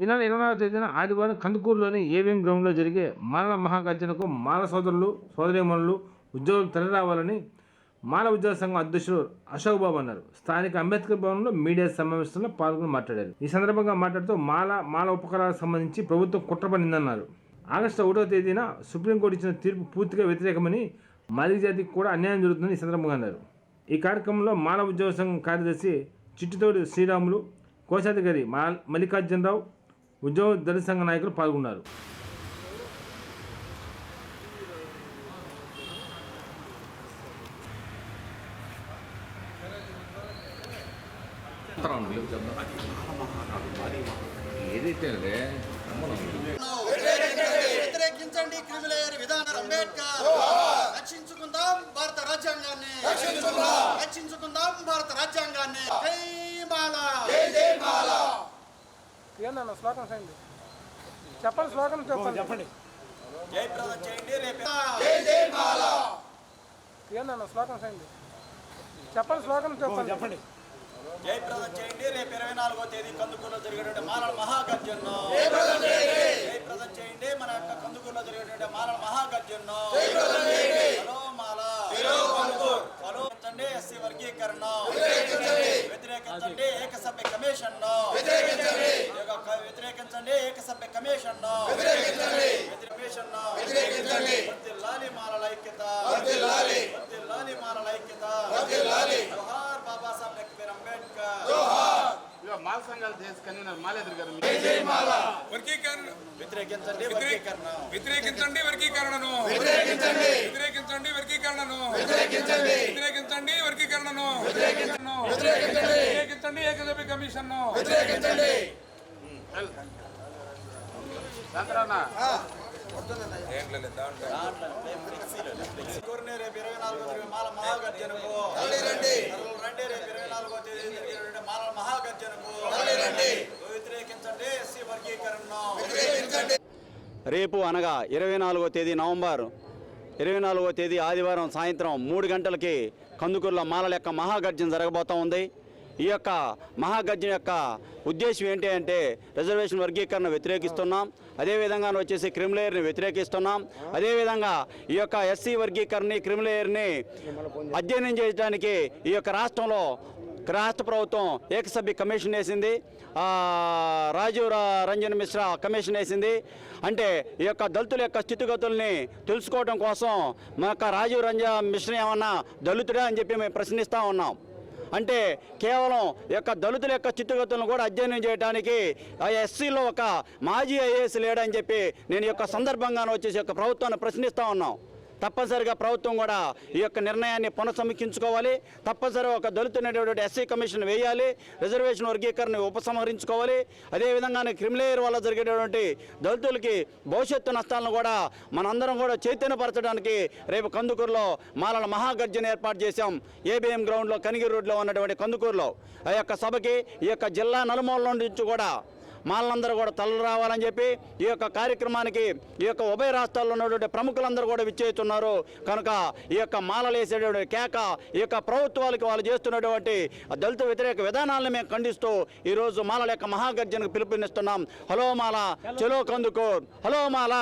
ఈ నెల 24వ తేదీన ఆదివారం కందుకూరులోని ఏవిఎం గ్రౌండ్లో జరిగే మాల మహాగర్జనకు మాల సోదరులు సోదరీమణులు ఉద్యోగులు తరలిరావాలని మాల ఉద్యోగ సంఘం అధ్యక్షుడు అశోక్ బాబు అన్నారు. స్థానిక అంబేద్కర్ భవన్లో మీడియా సమావేశంలో పాల్గొని మాట్లాడారు. ఈ సందర్భంగా మాట్లాడుతూ మాల ఉపకరాలకు సంబంధించి ప్రభుత్వం కుట్ర పన్నిందన్నారు. ఆగస్టు 1వ తేదీన సుప్రీంకోర్టు ఇచ్చిన తీర్పు పూర్తిగా వ్యతిరేకమని మాదిగ జాతికి కూడా అన్యాయం జరుగుతుందని ఈ సందర్భంగా అన్నారు. ఈ కార్యక్రమంలో మాల ఉద్యోగ సంఘం కార్యదర్శి చిట్టితోడి శ్రీరాములు, కోశాధికారి మల్లికార్జునరావు, ఉద్యోగ దళిత సంఘ నాయకులు పాల్గొన్నారు. వ్యతిరేకించండి క్రిమిలేయర్ విధానం అంబేద్కర్. రక్షించుకుందాం భారత రాజ్యాంగాన్ని, రక్షించుకుందాం భారత రాజ్యాంగాన్ని. జై మాల, జై మాల. ఏందన్న శ్లోకం చేయండి, చెప్పండి, శ్లోకం చెప్పండి. జై ప్రజా చేయండి రేపు. జై జై మాల. ఏందన్న శ్లోకం చేయండి, చెప్పండి, శ్లోకం చెప్పండి. జై ప్రజా చేయండి రేపు 24వ తేదీ కందుకూరులో జరిగేటువంటి మాలల మహాగర్జన. జై ప్రజా చేయండి మన యొక్క కందుకూరులో జరిగేటువంటి మాలల మహాగర్జన. హలో మాల, హలో ఎస్సీ వర్గీకరణ వ్యతిరేకించండి, ఏకసభ్య కమిషన్ వ్యతిరేకించండి, ఏకసభ్య కమిషన్ వర్ధిల్లాలి మాలల ఐక్యత, వర్ధిల్లాలి మాలల ఐక్యత. జోహార్ బాబాసాహెబ్ డాక్టర్ అంబేద్కర్. మాల సంఘాల దేశ కన్వీనర్ మాలేదర్ గారు వ్యతిరేకించండి వ్యతిరేకించండి వర్గీకరణను, వ్యతిరేకించండి వర్గీకరణను, వ్యతిరేకించండి వర్గీకరణను, వ్యతిరేకించండి ఏకసభ్య కమిషన్, వ్యతిరేకించండి. రేపు 24వ మాల మహాగర్జనకు రండి, రేపు 24వ తేదీ మాల మహాగర్జనకు వ్యతిరేకించండి, ఎస్సీ వర్గీకరణ వ్యతిరేకించండి. రేపు అనగా 24వ తేదీ నవంబర్ 24వ తేదీ ఆదివారం సాయంత్రం 3 గంటలకి కందుకూరులో మాలల యొక్క మహాగర్జన జరగబోతూ ఉంది. ఈ యొక్క మహాగర్జన యొక్క ఉద్దేశం ఏంటి అంటే రిజర్వేషన్ వర్గీకరణ వ్యతిరేకిస్తున్నాం, అదేవిధంగా వచ్చేసి క్రిమిలేయర్ని వ్యతిరేకిస్తున్నాం, అదేవిధంగా ఈ యొక్క ఎస్సీ వర్గీకరణని క్రిమిలేయర్ని అధ్యయనం చేయడానికి ఈ యొక్క రాష్ట్ర ప్రభుత్వం ఏకసభ్య కమిషన్ వేసింది, రాజీవ్ రంజన్ మిశ్రా కమిషన్ వేసింది. అంటే ఈ యొక్క దళితుల యొక్క స్థితిగతుల్ని తెలుసుకోవడం కోసం మా యొక్క రాజీవ్ రంజన్ మిశ్రా ఏమన్నా దళితుడా అని చెప్పి మేము ప్రశ్నిస్తూ ఉన్నాం. అంటే కేవలం యొక్క దళితుల యొక్క స్థితిగతులను కూడా అధ్యయనం చేయడానికి ఆ ఎస్సీలో ఒక మాజీ ఐఏఎస్ లేడని చెప్పి నేను యొక్క సందర్భంగానే వచ్చేసి యొక్క ప్రభుత్వాన్ని ప్రశ్నిస్తూ ఉన్నాం. తప్పనిసరిగా ప్రభుత్వం కూడా ఈ యొక్క నిర్ణయాన్ని పునఃసమీక్షించుకోవాలి. తప్పనిసరిగా ఒక దళితున్నటువంటి ఎస్సీ కమిషన్ వేయాలి, రిజర్వేషన్ వర్గీకరణ ఉపసంహరించుకోవాలి. అదేవిధంగానే క్రిమిలేయర్ వల్ల జరిగేటటువంటి దళితులకి భవిష్యత్తు నష్టాలను కూడా మనందరం కూడా చైతన్యపరచడానికి రేపు కందుకూరులో మాలల మహాగర్జన ఏర్పాటు చేశాం. ఏబిఎం గ్రౌండ్లో కనిగిరి రోడ్లో ఉన్నటువంటి కందుకూరులో ఆ యొక్క సభకి ఈ యొక్క జిల్లా నలుమూలల నుంచి కూడా మాలందరూ కూడా తలలు రావాలని చెప్పి ఈ యొక్క కార్యక్రమానికి ఈ యొక్క ఉభయ రాష్ట్రాల్లో ఉన్నటువంటి ప్రముఖులందరూ కూడా విచ్చేస్తున్నారు. కనుక ఈ యొక్క మాలలు వేసేటువంటి కేక ఈ యొక్క ప్రభుత్వాలకు వాళ్ళు చేస్తున్నటువంటి దళిత వ్యతిరేక విధానాలను మేము ఖండిస్తూ ఈరోజు మాలల యొక్క మహాగర్జనకు పిలుపునిస్తున్నాం. హలో మాల, చలో కందుకూర్, హలో మాల,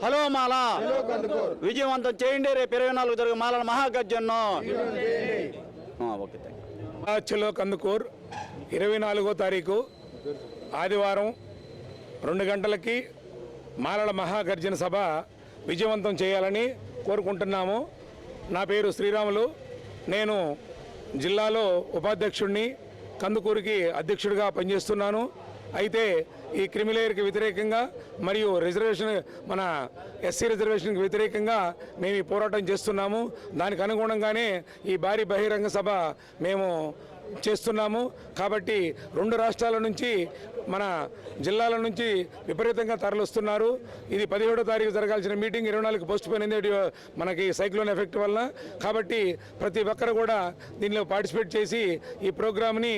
హలో మాల, విజయవంతం చేయండి రేపు 24 జరిగే మాలల మహాగర్జన. ఓకే, చలో కందుకూర్ 24వ తారీఖు ఆదివారం 2 గంటలకి మాలల మహాగర్జన సభ విజయవంతం చేయాలని కోరుకుంటున్నాము. నా పేరు శ్రీరాములు, నేను జిల్లాలో ఉపాధ్యక్షుడిని, కందుకూరుకి అధ్యక్షుడిగా పనిచేస్తున్నాను. అయితే ఈ క్రిమిలేయర్కి వ్యతిరేకంగా మరియు మన ఎస్సీ రిజర్వేషన్కి వ్యతిరేకంగా మేము ఈ పోరాటం చేస్తున్నాము. దానికి అనుగుణంగానే ఈ భారీ బహిరంగ సభ మేము చేస్తున్నాము. కాబట్టి 2 రాష్ట్రాల నుంచి మన జిల్లాల నుంచి విపరీతంగా తరలిస్తున్నారు. ఇది 17వ తారీఖు జరగాల్సిన మీటింగ్ 24కి పోస్ట్ పోయిన మనకి సైక్లోన్ ఎఫెక్ట్ వల్ల. కాబట్టి ప్రతి ఒక్కరు కూడా దీనిలో పార్టిసిపేట్ చేసి ఈ ప్రోగ్రామ్ని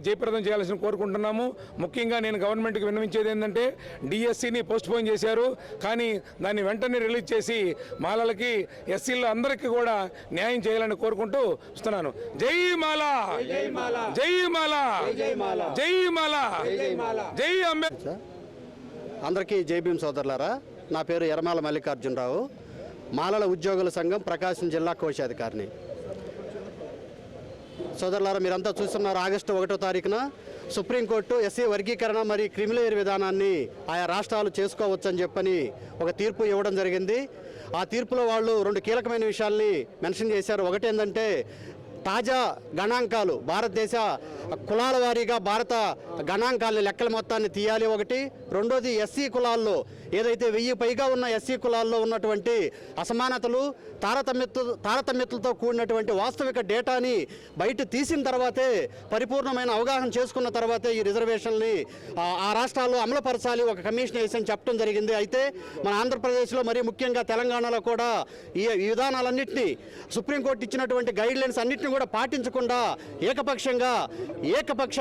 జయప్రదం చేయాల్సిన కోరుకుంటున్నాము. ముఖ్యంగా నేను గవర్నమెంట్కి విన్నవించేది ఏంటంటే డిఎస్సిని పోస్ట్ పోన్ చేశారు, కానీ దాన్ని వెంటనే రిలీజ్ చేసి మాలలకి ఎస్సీల్లో అందరికీ కూడా న్యాయం చేయాలని కోరుకుంటూ వస్తున్నాను. జై మాల, జై మాల, జై మాల. జై అంబేద్కర్. అందరికీ జై భీమ్ సోదరులారా. నా పేరు ఎర్రమాల మల్లికార్జునరావు, మాలల ఉద్యోగుల సంఘం ప్రకాశం జిల్లా కోశాధికారిని. సోదరులారా, మీరంతా చూస్తున్నారు, ఆగస్టు 1వ తారీఖున సుప్రీంకోర్టు ఎస్సీ వర్గీకరణ మరియు క్రిమిలేయర్ విధానాన్ని ఆయా రాష్ట్రాలు చేసుకోవచ్చని చెప్పని ఒక తీర్పు ఇవ్వడం జరిగింది. ఆ తీర్పులో వాళ్ళు 2 కీలకమైన విషయాల్ని మెన్షన్ చేశారు. ఒకటి ఏంటంటే తాజా గణాంకాలు, భారతదేశ కులాల వారీగా భారత గణాంకాల లెక్కల మొత్తాన్ని తీయాలి ఒకటి. రెండోది ఎస్సీ కులాల్లో ఏదైతే 1000 పైగా ఉన్న ఎస్సీ కులాల్లో ఉన్నటువంటి అసమానతలు, తారతమ్యతలతో కూడినటువంటి వాస్తవిక డేటాని బయట తీసిన తర్వాతే, పరిపూర్ణమైన అవగాహన చేసుకున్న తర్వాతే ఈ రిజర్వేషన్ని ఆ రాష్ట్రాల్లో అమలుపరచాలి, ఒక కమిషన్ వేసి చెప్పడం జరిగింది. అయితే మన ఆంధ్రప్రదేశ్లో మరి ముఖ్యంగా తెలంగాణలో కూడా ఈ విధానాలన్నింటినీ, సుప్రీంకోర్టు ఇచ్చినటువంటి గైడ్లైన్స్ అన్నింటినీ కూడా పాటించకుండా ఏకపక్ష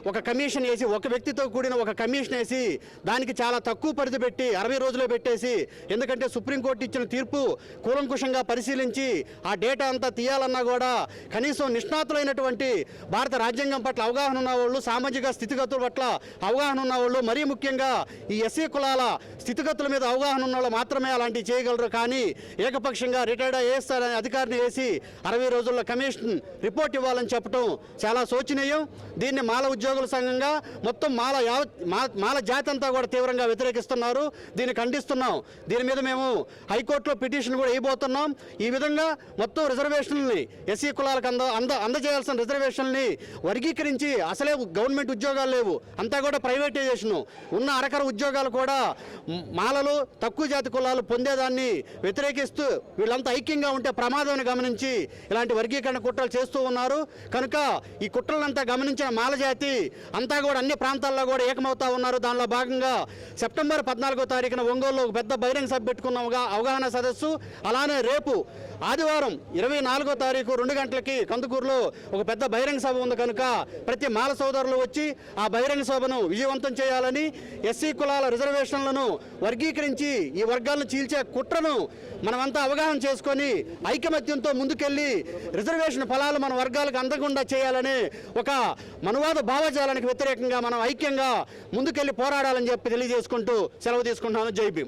ఒక కమిషన్ వేసి, ఒక వ్యక్తితో కూడిన ఒక కమిషన్ వేసి దానికి చాలా తక్కువ పరిధి పెట్టి 60 రోజులు పెట్టేసి, ఎందుకంటే సుప్రీంకోర్టు ఇచ్చిన తీర్పు కూలంకుషంగా పరిశీలించి ఆ డేటా అంతా తీయాలన్నా కూడా కనీసం నిష్ణాతులైనటువంటి భారత రాజ్యాంగం పట్ల అవగాహన ఉన్నవాళ్ళు, సామాజిక స్థితిగతుల పట్ల అవగాహన ఉన్నవాళ్ళు, మరీ ముఖ్యంగా ఈ ఎస్సీ కులాల స్థితిగతుల మీద అవగాహన ఉన్న వాళ్ళు మాత్రమే అలాంటివి చేయగలరు. కానీ ఏకపక్షంగా రిటైర్డ్ ఐఏఎస్ అధికారిని వేసి 60 రోజుల్లో కమిషన్ రిపోర్ట్ ఇవ్వాలని చెప్పడం చాలా శోచనీయం. దీన్ని మాల ఉద్యోగుల సంఘంగా మొత్తం మాల జాతి అంతా కూడా తీవ్రంగా వ్యతిరేకిస్తున్నారు. దీన్ని ఖండిస్తున్నాం. దీని మీద మేము హైకోర్టులో పిటిషన్ కూడా వేయబోతున్నాం. ఈ విధంగా మొత్తం రిజర్వేషన్లని, ఎస్సీ కులాలకు అందజేయాల్సిన రిజర్వేషన్ని వర్గీకరించి, అసలే గవర్నమెంట్ ఉద్యోగాలు లేవు, అంతా కూడా ప్రైవేటైజేషను, ఉన్న అరకర ఉద్యోగాలు కూడా మాలలు, తక్కువ జాతి కులాలు పొందేదాన్ని వ్యతిరేకిస్తూ వీళ్ళంతా ఐక్యంగా ఉంటే ప్రమాదాన్ని గమనించి ఇలాంటి వర్గీకరణ కుట్రలు చేస్తూ ఉన్నారు. కనుక ఈ కుట్రలంతా గమనించిన మాల జాతి అంతా కూడా అన్ని ప్రాంతాల్లో కూడా ఏకమవుతా ఉన్నారు. దానిలో భాగంగా సెప్టెంబర్ 14వ తారీఖున ఒంగోలులో ఒక పెద్ద బహిరంగ సభ పెట్టుకున్నాముగా, అవగాహన సదస్సు. అలానే రేపు ఆదివారం 24వ తారీఖు 2 గంటలకి కందుకూరులో ఒక పెద్ద బహిరంగ సభ ఉంది. కనుక ప్రతి మాల సోదరులు వచ్చి ఆ బహిరంగ సభను విజయవంతం చేయాలని, ఎస్సీ కులాల రిజర్వేషన్లను వర్గీకరించి ఈ వర్గాలను చీల్చే కుట్రను మనమంతా అవగాహన చేసుకొని ఐకమత్యంతో ముందుకెళ్ళి రిజర్వేషన్ ఫలాలు మన వర్గాలకు అందకుండా చేయాలని ఒక మనువాద భావజాలానికి వ్యతిరేకంగా మనం ఐక్యంగా ముందుకెళ్ళి పోరాడాలని చెప్పి తెలియజేసుకుంటూ సెలవు తీసుకుంటున్నాను. జై భీమ్.